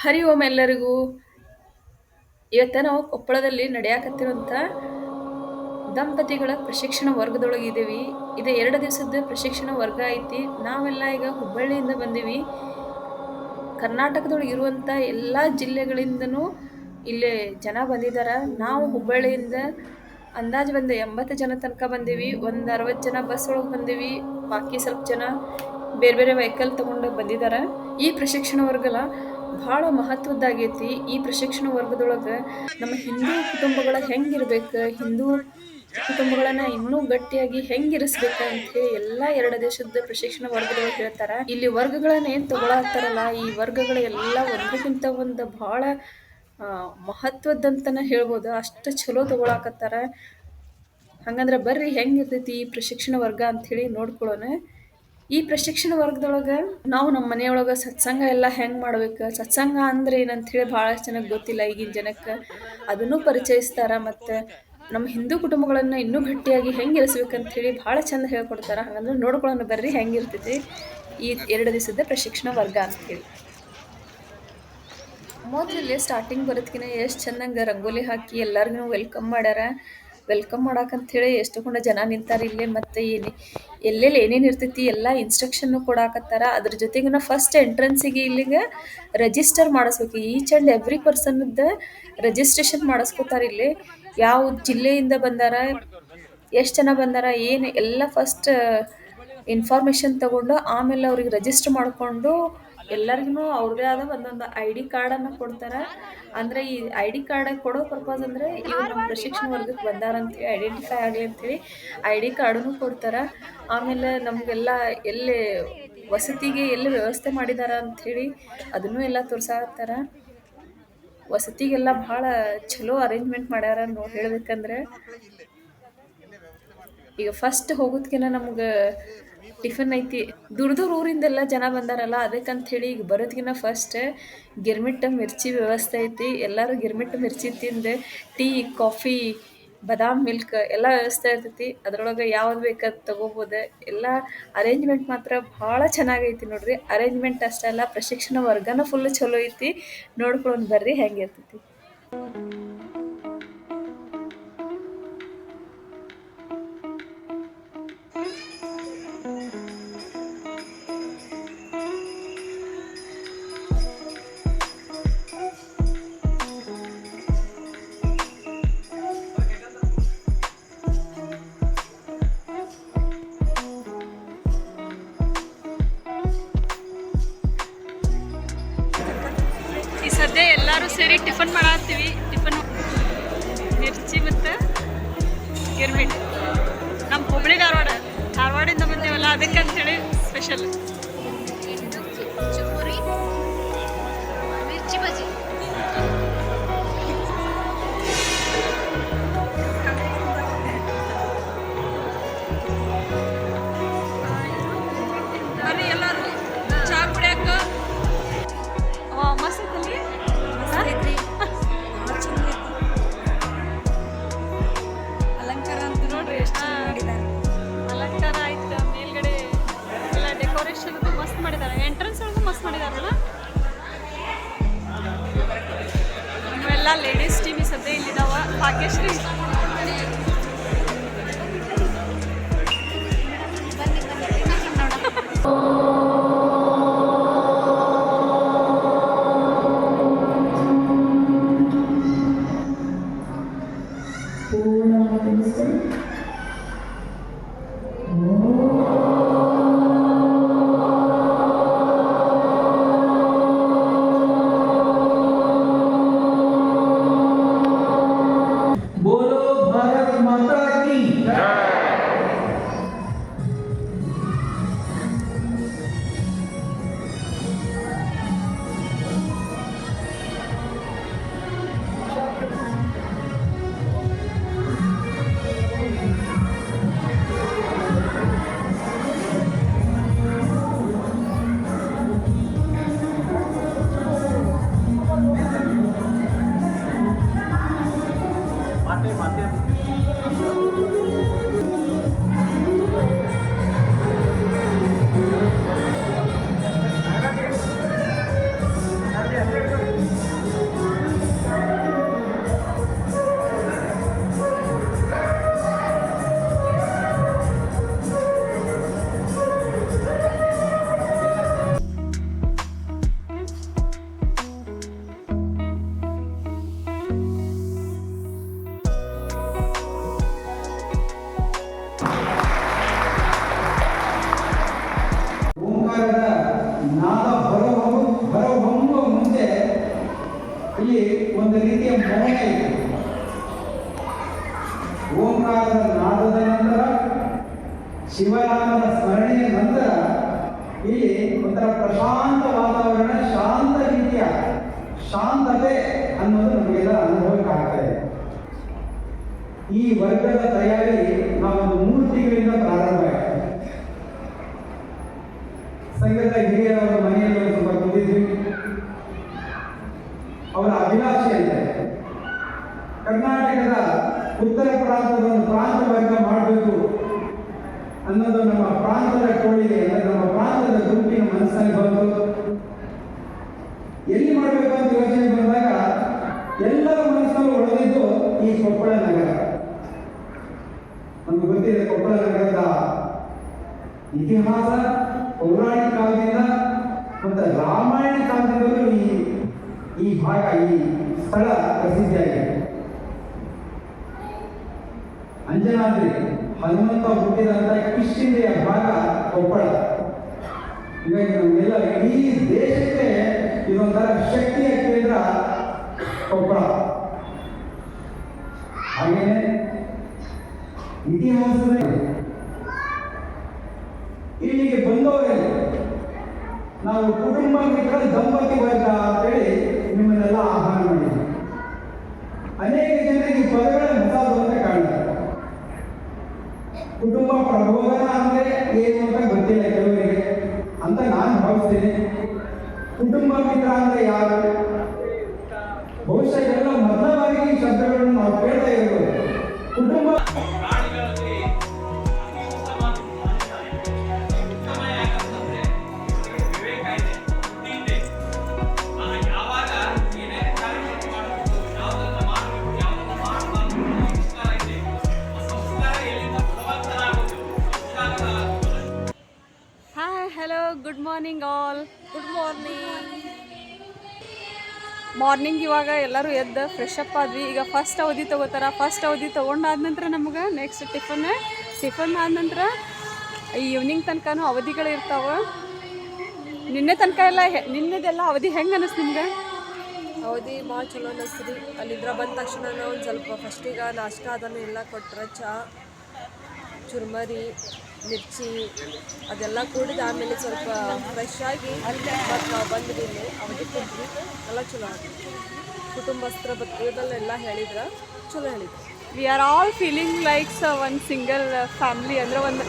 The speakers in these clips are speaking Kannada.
ಹರಿ ಓಂ ಎಲ್ಲರಿಗೂ. ಇವತ್ತ ನಾವು ಕೊಪ್ಪಳದಲ್ಲಿ ನಡೆಯಾಕತ್ತಿರುವಂಥ ದಂಪತಿಗಳ ಪ್ರಶಿಕ್ಷಣ ವರ್ಗದೊಳಗಿದ್ದೀವಿ. ಇದು 2 ದಿವಸದ ಪ್ರಶಿಕ್ಷಣ ವರ್ಗ ಐತಿ. ನಾವೆಲ್ಲ ಈಗ ಹುಬ್ಬಳ್ಳಿಯಿಂದ ಬಂದೀವಿ. ಕರ್ನಾಟಕದೊಳಗೆ ಇರುವಂಥ ಎಲ್ಲ ಜಿಲ್ಲೆಗಳಿಂದನೂ ಇಲ್ಲಿ ಜನ ಬಂದಿದ್ದಾರೆ. ನಾವು ಹುಬ್ಬಳ್ಳಿಯಿಂದ ಅಂದಾಜು ಒಂದು 80 ಜನ ತನಕ ಬಂದೀವಿ. ಒಂದು 60 ಜನ ಬಸ್ ಒಳಗೆ ಬಂದೀವಿ. ಬಾಕಿ ಸ್ವಲ್ಪ ಜನ ಬೇರೆ ಬೇರೆ ವೆಹಿಕಲ್ ತಗೊಂಡು ಬಂದಿದ್ದಾರೆ. ಈ ಪ್ರಶಿಕ್ಷಣ ವರ್ಗಲ ಭಾಳ ಮಹತ್ವದ್ದಾಗೈತಿ. ಈ ಪ್ರಶಿಕ್ಷಣ ವರ್ಗದೊಳಗೆ ನಮ್ಮ ಹಿಂದೂ ಕುಟುಂಬಗಳ ಹೆಂಗಿರ್ಬೇಕು, ಹಿಂದೂ ಕುಟುಂಬಗಳನ್ನ ಇನ್ನೂ ಗಟ್ಟಿಯಾಗಿ ಹೆಂಗಿರಿಸ್ಬೇಕು ಅಂತ ಹೇಳಿ ಎಲ್ಲ 2 ದೇಶದ ಪ್ರಶಿಕ್ಷಣ ವರ್ಗದೊಳಗೆ ಹೇಳ್ತಾರೆ. ಇಲ್ಲಿ ವರ್ಗಗಳನ್ನ ಏನು ತಗೊಳತ್ತಾರಲ್ಲ, ಈ ವರ್ಗಗಳು ಎಲ್ಲ ಒಂದಕ್ಕಿಂತ ಒಂದು ಭಾಳ ಮಹತ್ವದಂತನ ಹೇಳ್ಬೋದು. ಅಷ್ಟು ಚಲೋ ತಗೊಳಕತ್ತಾರ. ಹಂಗಂದ್ರೆ ಬರ್ರಿ ಹೆಂಗಿರ್ತೈತಿ ಈ ಪ್ರಶಿಕ್ಷಣ ವರ್ಗ ಅಂತ ಹೇಳಿ ನೋಡ್ಕೊಳ್ಳೋಣ. ಈ ಪ್ರಶಿಕ್ಷಣ ವರ್ಗದೊಳಗೆ ನಾವು ನಮ್ಮ ಮನೆಯೊಳಗೆ ಸತ್ಸಂಗ ಎಲ್ಲ ಹೆಂಗೆ ಮಾಡ್ಬೇಕು, ಸತ್ಸಂಗ ಅಂದ್ರೆ ಏನಂತ ಹೇಳಿ ಭಾಳಷ್ಟು ಜನಕ್ಕೆ ಗೊತ್ತಿಲ್ಲ. ಈಗಿನ ಜನಕ್ಕೆ ಅದನ್ನು ಪರಿಚಯಿಸ್ತಾರ. ಮತ್ತು ನಮ್ಮ ಹಿಂದೂ ಕುಟುಂಬಗಳನ್ನು ಇನ್ನೂ ಗಟ್ಟಿಯಾಗಿ ಹೆಂಗೆ ಇರಿಸ್ಬೇಕಂತ ಹೇಳಿ ಭಾಳ ಚಂದ ಹೇಳ್ಕೊಡ್ತಾರೆ. ಹಂಗಂದ್ರೆ ನೋಡ್ಕೊಳ್ಳೋಣ ಬರ್ರಿ ಹೆಂಗಿರ್ತೈತಿ ಈ 2 ದಿವಸದ ಪ್ರಶಿಕ್ಷಣ ವರ್ಗ ಅಂತ ಹೇಳಿ. ಮೊದಲೇ ಸ್ಟಾರ್ಟಿಂಗ್ ಬರೋದಕ್ಕಿಂತ ಎಷ್ಟು ಚಂದಂಗೆ ರಂಗೋಲಿ ಹಾಕಿ ಎಲ್ಲರಿಗೂ ವೆಲ್ಕಮ್ ಮಾಡ್ಯಾರ. ವೆಲ್ಕಮ್ ಮಾಡಾಕಂಥೇಳಿ ಎಷ್ಟೊಂದು ಜನ ನಿಂತಾರೆ ಇಲ್ಲೇ. ಮತ್ತು ಎಲ್ಲೆಲ್ಲಿ ಏನೇನು ಇರ್ತೈತಿ ಎಲ್ಲ ಇನ್ಸ್ಟ್ರಕ್ಷನ್ನು ಕೊಡಾಕತ್ತಾರ. ಅದ್ರ ಜೊತೆಗಿನ ಫಸ್ಟ್ ಎಂಟ್ರೆನ್ಸಿಗೆ ಇಲ್ಲಿಗೆ ರಿಜಿಸ್ಟರ್ ಮಾಡಿಸ್ಬೇಕು. ಈಚ್ ಆ್ಯಂಡ್ ಎವ್ರಿ ಪರ್ಸನ್ದ ರಿಜಿಸ್ಟ್ರೇಷನ್ ಮಾಡಿಸ್ಕೋತಾರೆ ಇಲ್ಲಿ. ಯಾವ ಜಿಲ್ಲೆಯಿಂದ ಬಂದಾರ, ಎಷ್ಟು ಜನ ಬಂದಾರ, ಏನು ಎಲ್ಲ ಫಸ್ಟ್ ಇನ್ಫಾರ್ಮೇಷನ್ ತಗೊಂಡು ಆಮೇಲೆ ಅವ್ರಿಗೆ ರಿಜಿಸ್ಟರ್ ಮಾಡಿಕೊಂಡು ಎಲ್ಲರಿಗೂ ಅವ್ರದ್ದೇ ಆದ ಒಂದೊಂದು ಐ ಡಿ ಕಾರ್ಡನ್ನು ಕೊಡ್ತಾರೆ. ಅಂದರೆ ಈ ಐ ಡಿ ಕಾರ್ಡ್ ಕೊಡೋ ಪರ್ಪಸ್ ಅಂದರೆ ಇವ್ರು ನಮ್ಮ ಪ್ರಶಿಕ್ಷಣ ವರ್ಗಕ್ಕೆ ಬಂದಾರಂತೇಳಿ ಐಡೆಂಟಿಫೈ ಆಗಲಿ ಅಂಥೇಳಿ ಐ ಡಿ ಕಾರ್ಡನ್ನು ಕೊಡ್ತಾರೆ. ಆಮೇಲೆ ನಮಗೆಲ್ಲ ಎಲ್ಲಿ ವಸತಿಗೆ ಎಲ್ಲಿ ವ್ಯವಸ್ಥೆ ಮಾಡಿದಾರ ಅಂಥೇಳಿ ಅದನ್ನು ಎಲ್ಲ ತೋರ್ಸಾಕತ್ತಾರ. ವಸತಿಗೆಲ್ಲ ಭಾಳ ಚಲೋ ಅರೇಂಜ್ಮೆಂಟ್ ಮಾಡ್ಯಾರ ಹೇಳ್ಬೇಕಂದ್ರೆ. ಈಗ ಫಸ್ಟ್ ಹೋಗೋದ್ಕಿಂತ ನಮ್ಗೆ ಟಿಫನ್ ಐತಿ. ದೂರ ದೂರ ಊರಿಂದೆಲ್ಲ ಜನ ಬಂದಾರಲ್ಲ, ಅದಕ್ಕಂಥೇಳಿ ಈಗ ಬರೋದ್ಕಿಂತ ಫಸ್ಟ್ ಗಿರ್ಮಿಟ್ ಮಿರ್ಚಿ ವ್ಯವಸ್ಥೆ ಐತಿ. ಎಲ್ಲರೂ ಗಿರ್ಮಿಟ್ ಮಿರ್ಚಿ ತಿಂದು ಟೀ, ಕಾಫಿ, ಬಾದಾಮ್ ಮಿಲ್ಕ್ ಎಲ್ಲ ವ್ಯವಸ್ಥೆ ಇರ್ತೈತಿ. ಅದರೊಳಗೆ ಯಾವ್ದು ಬೇಕಾದ್ ತಗೋಬೋದು. ಎಲ್ಲ ಅರೇಂಜ್ಮೆಂಟ್ ಮಾತ್ರ ಭಾಳ ಚೆನ್ನಾಗೈತಿ ನೋಡ್ರಿ. ಅರೇಂಜ್ಮೆಂಟ್ ಅಷ್ಟೇ ಅಲ್ಲ, ಪ್ರಶಿಕ್ಷಣ ವರ್ಗನೂ ಫುಲ್ ಚಲೋ ಐತಿ. ನೋಡ್ಕೊಂಡು ಬರ್ರಿ ಹೆಂಗಿರ್ತೈತಿ. ಈ ಸದ್ಯ ಎಲ್ಲರೂ ಸೇರಿ ಟಿಫನ್ ಮಾಡತ್ತೀವಿ. ಟಿಫನ್ ಮಿರ್ಚಿ ಮತ್ತು ಗಿರ್ಮಿಟ್. ನಮ್ಮ ಹುಬ್ಳಿ ಧಾರವಾಡಿಂದ ಬಂದೇವಲ್ಲ, ಅದಕ್ಕಂತೇಳಿ ಸ್ಪೆಷಲ್. ಚುರುಮುರಿ, ಮಿರ್ಚಿ ಬಜ್ಜಿ. ಬರ್ರಿ ಎಲ್ಲರೂ ಚಾ ಕುಡಿಯಾಕ. ಮಸ್ತ್ ಐತಲ್ಲಿ, ಅಲಂಕಾರ ಅಂತ ನೋಡ್ರಿ ಎಷ್ಟು ಮಾಡಿದ್ದಾರೆ. ಅಲಂಕಾರ ಆಯ್ತು, ಮೇಲ್ಗಡೆ ಎಲ್ಲ ಡೆಕೋರೇಷನ್ ಮಸ್ತ್ ಮಾಡಿದ್ದಾರೆ. ಎಂಟ್ರೆನ್ಸ್ ಒಳಗೂ ಮಸ್ತ್ ಮಾಡಿದಾರಲ್ಲ. ನಾವೆಲ್ಲ ಲೇಡೀಸ್ ಟೀಮ್ ಸದ್ಯ ಇಲ್ಲಿದ್ದಾವ. ಭಾಗ್ಯಶ್ರೀ बोलो ಮಂಗಳಾರತಿಯ ನಾದದ ನಂತರ ಶಿವನಾಮದ ಸ್ಮರಣೆಯ ನಂತರ ಇಲ್ಲಿ ಒಂಥರ ಪ್ರಶಾಂತ ವಾತಾವರಣ, ಶಾಂತ ರೀತಿಯ ಶಾಂತತೆ ಅನ್ನೋದು ನಮಗೆಲ್ಲ ಅನುಭವಕ್ಕೆ ಆಗ್ತಾ ಇದೆ. ಈ ವರ್ಗದ ತಯಾರಿ ನಾವೊಂದು 3 ತಿಂಗಳಿಂದ ಪ್ರಾರಂಭ ಆಯಿತು. ಸಂಘದ ಹಿರಿಯರವರ ಮನೆಯಲ್ಲಿ ಸ್ವಲ್ಪ ಕೂತಿದ್ವಿ. ಅವರ ಅಭಿಲಾಷೆ ಇದೆ, ಕರ್ನಾಟಕದ ಉತ್ತರ ಪ್ರಾಂತದ ಒಂದು ಪ್ರಾಂತ ವರ್ಗ ಮಾಡಬೇಕು ಅನ್ನೋದು ನಮ್ಮ ಪ್ರಾಂತದ ಕೋಳಿಗೆ, ನಮ್ಮ ಪ್ರಾಂತದ ಗುಂಪಿನ ಮನಸ್ಸಲ್ಲಿ ಬಂತು. ಎಲ್ಲಿ ಮಾಡಬೇಕು ಅಂತ ಯೋಚನೆ ಬಂದಾಗ ಎಲ್ಲರ ಮನಸ್ಸನ್ನು ಒಡೆದಿದ್ದು ಈ ಕೊಪ್ಪಳ ನಗರ. ನಮ್ಗೆ ಗೊತ್ತಿದೆ ಕೊಪ್ಪಳ ನಗರದ ಇತಿಹಾಸ ಪೌರಾಣಿಕ ಕಾಲದಿಂದ ಮತ್ತು ರಾಮಾಯಣ ಕಾಲದಿಂದಲೂ ಈ ಭಾಗ, ಈ ಸ್ಥಳ ಪ್ರಸಿದ್ಧಿಯಾಗಿದೆ. ಅಂಜನಾದ್ರಿ ಹನುಮಂತ ಹುಟ್ಟಿದಂತ ಕಿಷ್ಕಿಂಧೆಯ ಭಾಗ ಕೊಪ್ಪಳ. ಹೀಗಾಗಿ ನಮಗೆಲ್ಲ ಇಡೀ ದೇಶಕ್ಕೆ ಇದೊಂಥರ ಶಕ್ತಿಯ ಕೇಂದ್ರ ಕೊಪ್ಪಳ. ಹಾಗೆಯೇ ಇತಿಹಾಸದ ಇಲ್ಲಿಗೆ ಬಂದವರಲ್ಲಿ ನಾವು ಕುಟುಂಬ ಮಿತ್ರ ದಂಪತಿ ವರ್ಗ ಅಂತೇಳಿ ನಿಮ್ಮನ್ನೆಲ್ಲ ಆಹ್ವಾನ ಮಾಡಿದ್ದೀವಿ. ಅನೇಕ ಜನರಿಗೆ ಪದಗಳ ಹೊಸದು ಅಂತ ಕಾಣ್ತಾರೆ. ಕುಟುಂಬ ಪ್ರಬೋಧನ ಅಂದ್ರೆ ಏನು ಅಂತ ಗೊತ್ತಿಲ್ಲ ಕೆಲವರಿಗೆ ಅಂತ ನಾನು ಭಾವಿಸ್ತೇನೆ. ಕುಟುಂಬ ಮಿತ್ರ ಅಂದ್ರೆ ಯಾರು? ಬಹುಶಃ ಎಲ್ಲ ಮೊದಲ ಬಾರಿಗೆ ಈ ಶಬ್ದಗಳನ್ನು ನಾವು ಕೇಳ್ತಾ ಇರೋದು. ಕುಟುಂಬ hello, good morning all. Good morning. ಇವಾಗ ಎಲ್ಲರೂ ಎದ್ದು ಫ್ರೆಶ್ ಅಪ್ ಆದ್ವಿ. ಈಗ ಫಸ್ಟ್ ಅವಧಿ ತೊಗೋತಾರ. ಫಸ್ಟ್ ಅವಧಿ ತೊಗೊಂಡಾದ ನಂತರ ನಮ್ಗೆ ನೆಕ್ಸ್ಟ್ ಟಿಫನ್ ಆದ ನಂತರ ಈವ್ನಿಂಗ್ ತನಕನೂ ಅವಧಿಗಳು ಇರ್ತಾವೆ. ನಿನ್ನೆ ತನಕ ಎಲ್ಲ ನಿನ್ನೆದೆಲ್ಲ ಅವಧಿ ಹೆಂಗೆ ಅನ್ನಿಸ್ತು ನಿಮ್ಗೆ? ಅವಧಿ ಭಾಳ ಚಲೋ ಅನ್ನಿಸ್ತು. ಅಲ್ಲಿಂದ ಬಂದ ತಕ್ಷಣ ಒಂದು ಸ್ವಲ್ಪ ಫಸ್ಟಿಗೆ ನಾಷ್ಟ ಅದನ್ನು ಎಲ್ಲ ಕೊಟ್ಟರೆ, ಚಹಾ, ಚುರ್ಮರಿ, ಮಿರ್ಚಿ ಅದೆಲ್ಲ ಕೂಡಿದ ಆಮೇಲೆ ಸ್ವಲ್ಪ ಫ್ರೆಶ್ ಆಗಿ ಮತ್ತು ನಾವು ಬಂದ್ವಿ. ಇಲ್ಲಿ ಅವಧಿ ಕೊಟ್ವಿ, ಎಲ್ಲ ಚಲೋ ಆಗಿ ಕುಟುಂಬಸ್ಥರ ಬದುಕೋದಲ್ಲೆಲ್ಲ ಹೇಳಿದ್ರೆ ಚಲೋ ಹೇಳಿದ್ರು. We are all feeling likes ಒಂದು ಸಿಂಗಲ್ ಫ್ಯಾಮ್ಲಿ, ಅಂದ್ರೆ ಒಂದು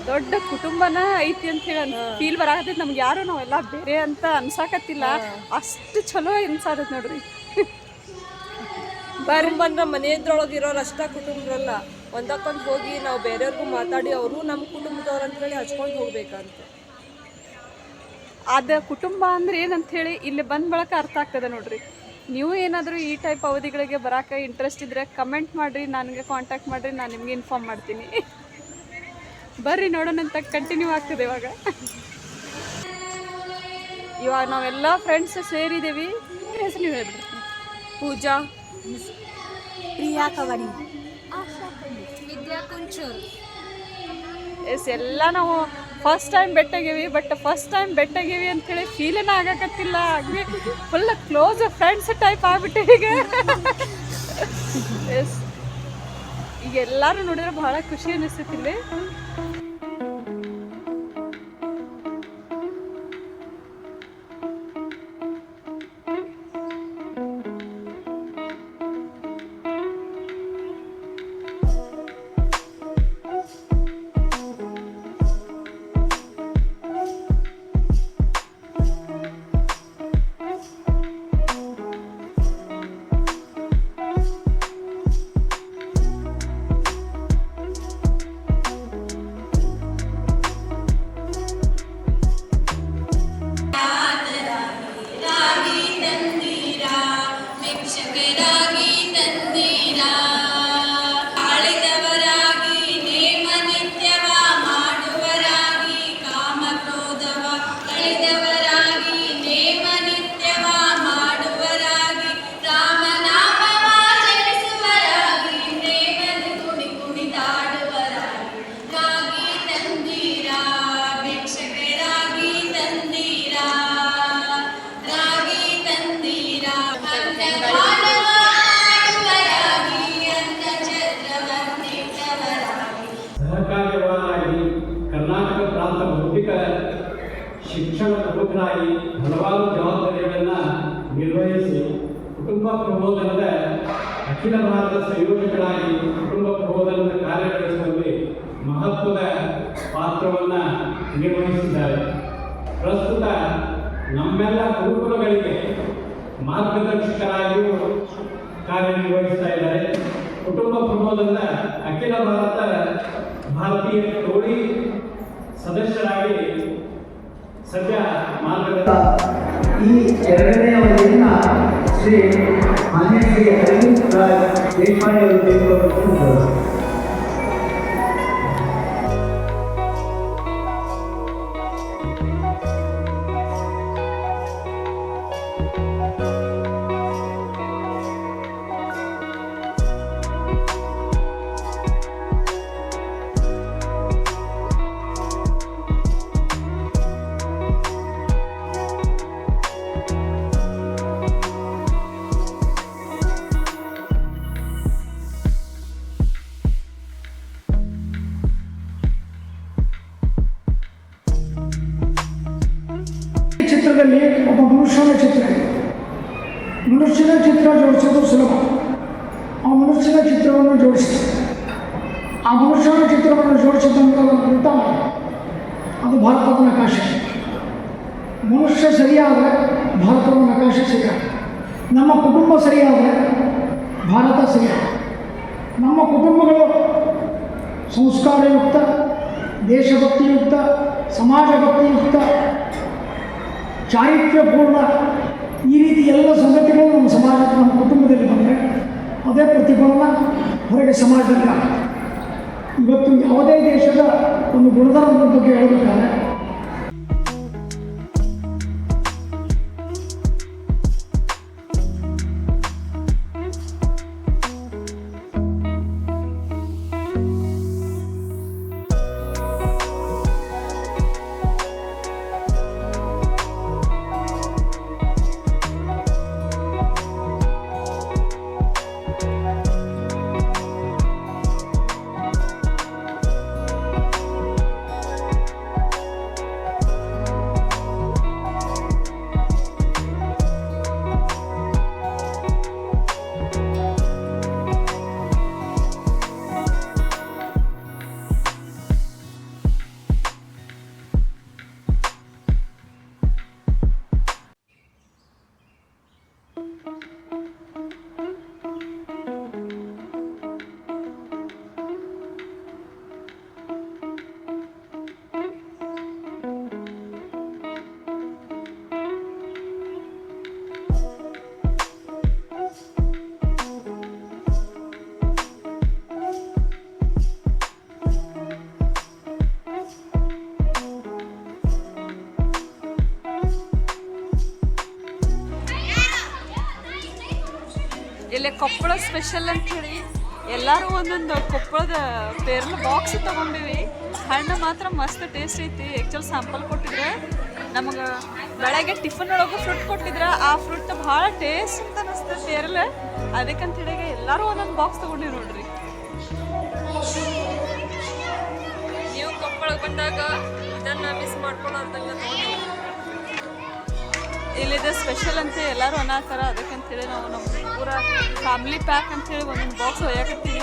ದೊಡ್ಡ ಕುಟುಂಬನ ಐತಿ ಅಂತ ಹೇಳಿ ಫೀಲ್ ಬರಾಕತ್ತೈತಿ ನಮ್ಗೆ. ಯಾರು ನಾವೆಲ್ಲ ಬೇರೆ ಅಂತ ಅನ್ಸಾಕತ್ತಿಲ್ಲ, ಅಷ್ಟು ಚಲೋ ಅನ್ಸಾಕತ್ತೈತಿ ನೋಡ್ರಿ. ಕುಟುಂಬ ಮನೆಯದ್ರೊಳಗೆ ಇರೋರು ಅಷ್ಟ ಕುಟುಂಬರಲ್ಲ, ಒಂದಕ್ಕೊಂದು ಹೋಗಿ ನಾವು ಬೇರೆಯವ್ರಿಗೂ ಮಾತಾಡಿ ಅವರು ನಮ್ಮ ಕುಟುಂಬದವ್ರು ಅಂತೇಳಿ ಹಚ್ಕೊಂಡು ಹೋಗ್ಬೇಕಂತ. ಅದು ಕುಟುಂಬ ಅಂದ್ರೆ ಏನಂತ ಹೇಳಿ ಇಲ್ಲಿ ಬಂದ ಬಳಕ ಅರ್ಥ ಆಗ್ತದೆ ನೋಡ್ರಿ. ನೀವು ಏನಾದರೂ ಈ ಟೈಪ್ ಅವಧಿಗಳಿಗೆ ಬರೋಕೆ ಇಂಟ್ರೆಸ್ಟ್ ಇದ್ದರೆ ಕಮೆಂಟ್ ಮಾಡಿರಿ, ನನಗೆ ಕಾಂಟ್ಯಾಕ್ಟ್ ಮಾಡಿರಿ, ನಾನು ನಿಮಗೆ ಇನ್ಫಾರ್ಮ್ ಮಾಡ್ತೀನಿ. ಬರ್ರಿ ನೋಡೋಣ ಅಂತ ಕಂಟಿನ್ಯೂ ಆಗ್ತದೆ. ಇವಾಗ ನಾವೆಲ್ಲ ಫ್ರೆಂಡ್ಸ್ ಸೇರಿದ್ದೀವಿ. ಹೆಸರು ನೀವು ಹೇಳ್ಬಿಡ್ರಿ. ಪೂಜಾ, ಪ್ರಿಯಾ ಕವಡಿ, ಎಸ್, ಎಲ್ಲ ನಾವು ಫಸ್ಟ್ ಟೈಮ್ ಬೆಟ್ಟಾಗೀವಿ. ಬಟ್ ಫಸ್ಟ್ ಟೈಮ್ ಬೆಟ್ಟಾಗೀವಿ ಅಂಥೇಳಿ ಫೀಲೇನ ಆಗಕತ್ತಿಲ್ಲ. ಹಂಗೆ ಫುಲ್ ಕ್ಲೋಸ್ ಫ್ರೆಂಡ್ಸ್ ಟೈಪ್ ಆಗ್ಬಿಟ್ಟೆ ಈಗ. ಎಸ್, ಈಗ ಎಲ್ಲರೂ ನೋಡಿದ್ರೆ ಬಹಳ ಖುಷಿ ಅನಿಸ್ತೈತಿಲ್ಲಿ. ಕುಟುಂಬ ಪ್ರಬೋಧನದ ಅಖಿಲ ಭಾರತ ಸಂಯೋಜಕರಾಗಿ ಕುಟುಂಬ ಪ್ರಬೋಧನದ ಕಾರ್ಯನಿರ್ವಹಿಸುವಲ್ಲಿ ಮಹತ್ವದ ಪಾತ್ರವನ್ನು ನಿರ್ವಹಿಸಿದ್ದಾರೆ. ಪ್ರಸ್ತುತ ನಮ್ಮೆಲ್ಲ ಗುರುಕುಲಗಳಿಗೆ ಮಾರ್ಗದರ್ಶಕರಾಗಿಯೂ ಕಾರ್ಯನಿರ್ವಹಿಸ್ತಾ ಇದ್ದಾರೆ. ಕುಟುಂಬ ಪ್ರಬೋಧನದ ಅಖಿಲ ಭಾರತೀಯ ಟೋಳಿ ಸದಸ್ಯರಾಗಿ ಸದ್ಯ ಈ ಎರಡನೇ ಅವಧಿಯನ್ನ ಶ್ರೀ ಮಾನ್ಯ ಶ್ರೀ ಅರವಿಂದ್ ರಾಜ್ ದೇಶಪಾಂಡೆ ಅವರು ತೆಗೆದುಕೊಳ್ಳುತ್ತಿದ್ದರು. ಚಿತ್ರದಲ್ಲಿ ಒಬ್ಬ ಮನುಷ್ಯನ ಚಿತ್ರ ಇದೆ. ಮನುಷ್ಯನ ಚಿತ್ರ ಜೋಡಿಸೋದು ಸುಲಭ. ಆ ಮನುಷ್ಯನ ಚಿತ್ರವನ್ನು ಜೋಡಿಸ್ತಾರೆ. ಆ ಮನುಷ್ಯನ ಚಿತ್ರವನ್ನು ಜೋಡಿಸಿದಂಥ ಒಂದು ಉತ್ತಮ ಅದು ಭಾರತದ ನಕಾಶೆ. ಮನುಷ್ಯ ಸರಿಯಾದರೆ ಭಾರತದ ನಕಾಶೆ ಸರಿಯಾದ. ನಮ್ಮ ಕುಟುಂಬ ಸರಿಯಾದರೆ ಭಾರತ ಸರಿಯಾದ. ನಮ್ಮ ಕುಟುಂಬಗಳು ಸಂಸ್ಕಾರಯುಕ್ತ, ದೇಶಭಕ್ತಿಯುಕ್ತ, ಸಮಾಜಭಕ್ತಿಯುಕ್ತ, ಚಾರಿತ್ರ್ಯಪೂರ್ಣ ಈ ರೀತಿ ಎಲ್ಲ ಸಂಗತಿಗಳು ನಮ್ಮ ಸಮಾಜಕ್ಕೆ, ನಮ್ಮ ಕುಟುಂಬದಲ್ಲಿ ಬಂದರೆ ಅದೇ ಪ್ರತಿಫಲನ ಹೊರಗೆ ಸಮಾಜದಲ್ಲಿ ಆಗುತ್ತೆ. ಇವತ್ತು ಯಾವುದೇ ದೇಶದ ಒಂದು ಗುಣಧರ್ಮದ ಬಗ್ಗೆ ಹೇಳಬೇಕಾದ್ರೆ ಇಲ್ಲಿ ಕೊಪ್ಪಳ ಸ್ಪೆಷಲ್ ಅಂತ ಹೇಳಿ ಎಲ್ಲರೂ ಒಂದೊಂದು ಕೊಪ್ಪಳದ ಪೇರ್ಲ ಬಾಕ್ಸ್ ತೊಗೊಂಡಿವಿ. ಹಣ್ಣು ಮಾತ್ರ ಮಸ್ತ್ ಟೇಸ್ಟ್ ಐತಿ. ಆ್ಯಕ್ಚುಲಿ ಸ್ಯಾಂಪಲ್ ಕೊಟ್ಟಿದ್ರೆ ನಮಗೆ ಬೆಳಗ್ಗೆ ಟಿಫನ್ ಒಳಗೆ ಫ್ರೂಟ್ ಕೊಟ್ಟಿದ್ರೆ ಆ ಫ್ರೂಟ್ ಭಾಳ ಟೇಸ್ಟ್ ಅಂತ ಅನಿಸ್ತದೆ ಪೇರಲ. ಅದಕ್ಕಂತ ಹೇಳಿ ಎಲ್ಲರೂ ಒಂದೊಂದು ಬಾಕ್ಸ್ ತೊಗೊಂಡಿವಿ ನೋಡ್ರಿ. ನೀವು ಕೊಪ್ಪಳಕ್ಕೆ ಬಂದಾಗ ಇದನ್ನು ಮಿಸ್ ಮಾಡ್ಕೊಳ್ಳೋದಂಗೆ ತೊಗೊಂಡು ಇಲ್ಲಿದೆ ಸ್ಪೆಷಲ್ ಅಂತ ಎಲ್ಲರೂ ಅನ್ನತ್ತಾರ. ಅದಕ್ಕಂತೇಳಿ ನಾವು ನಮ್ಮ ಪೂರ ಫ್ಯಾಮಿಲಿ ಪ್ಯಾಕ್ ಅಂತೇಳಿ ಒಂದೊಂದು ಬಾಕ್ಸ್ ಒಯ್ಯಾಕತ್ತೀವಿ.